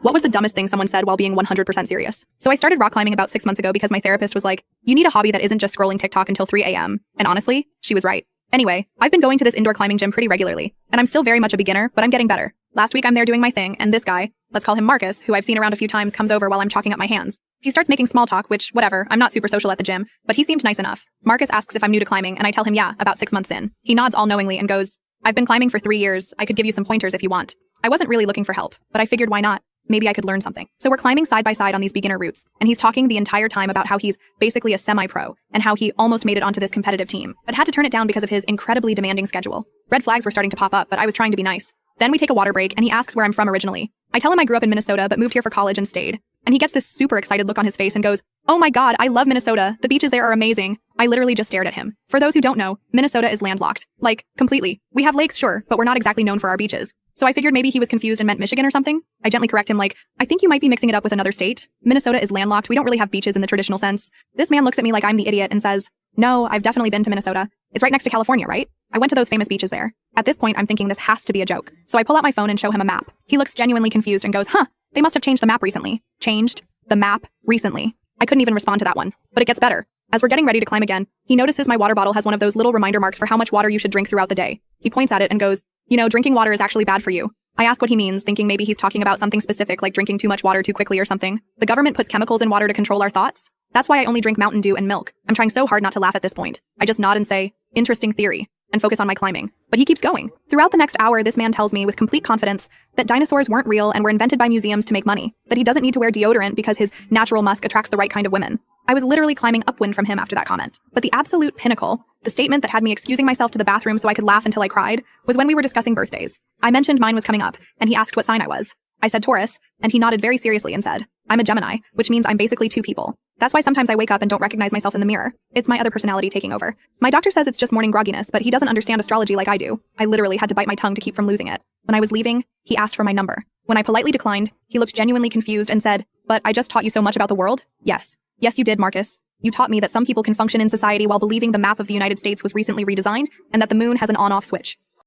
What was the dumbest thing someone said while being 100% serious? So I started rock climbing about 6 months ago because my therapist was like, you need a hobby that isn't just scrolling TikTok until 3 a.m. And honestly, she was right. Anyway, I've been going to this indoor climbing gym pretty regularly, and I'm still very much a beginner, but I'm getting better. Last week I'm there doing my thing, and this guy, let's call him Marcus, who I've seen around a few times, comes over while I'm chalking up my hands. He starts making small talk, which, whatever, I'm not super social at the gym, but he seemed nice enough. Marcus asks if I'm new to climbing, and I tell him yeah, about 6 months in. He nods all knowingly and goes, I've been climbing for 3 years, I could give you some pointers if you want. I wasn't really looking for help, but I figured why not? Maybe I could learn something. So we're climbing side by side on these beginner routes, and he's talking the entire time about how he's basically a semi-pro, and how he almost made it onto this competitive team, but had to turn it down because of his incredibly demanding schedule. Red flags were starting to pop up, but I was trying to be nice. Then we take a water break, and he asks where I'm from originally. I tell him I grew up in Minnesota, but moved here for college and stayed. And he gets this super excited look on his face and goes, oh my god, I love Minnesota. The beaches there are amazing. I literally just stared at him. For those who don't know, Minnesota is landlocked. Like, completely. We have lakes, sure, but we're not exactly known for our beaches. So I figured maybe he was confused and meant Michigan or something. I gently correct him like, I think you might be mixing it up with another state. Minnesota is landlocked. We don't really have beaches in the traditional sense. This man looks at me like I'm the idiot and says, no, I've definitely been to Minnesota. It's right next to California, right? I went to those famous beaches there. At this point, I'm thinking this has to be a joke. So I pull out my phone and show him a map. He looks genuinely confused and goes, huh, they must have changed the map recently. Changed the map recently. I couldn't even respond to that one. But it gets better. As we're getting ready to climb again, he notices my water bottle has one of those little reminder marks for how much water you should drink throughout the day. He points at it and goes, you know, drinking water is actually bad for you. I ask what he means, thinking maybe he's talking about something specific like drinking too much water too quickly or something. The government puts chemicals in water to control our thoughts. That's why I only drink Mountain Dew and milk. I'm trying so hard not to laugh at this point. I just nod and say, interesting theory, and focus on my climbing. But he keeps going. Throughout the next hour, this man tells me with complete confidence that dinosaurs weren't real and were invented by museums to make money, that he doesn't need to wear deodorant because his natural musk attracts the right kind of women. I was literally climbing upwind from him after that comment. But the absolute pinnacle, the statement that had me excusing myself to the bathroom so I could laugh until I cried, was when we were discussing birthdays. I mentioned mine was coming up, and he asked what sign I was. I said Taurus, and he nodded very seriously and said, I'm a Gemini, which means I'm basically two people. That's why sometimes I wake up and don't recognize myself in the mirror. It's my other personality taking over. My doctor says it's just morning grogginess, but he doesn't understand astrology like I do. I literally had to bite my tongue to keep from losing it. When I was leaving, he asked for my number. When I politely declined, he looked genuinely confused and said, but I just taught you so much about the world? Yes. Yes, you did, Marcus. You taught me that some people can function in society while believing the map of the United States was recently redesigned and that the moon has an on-off switch.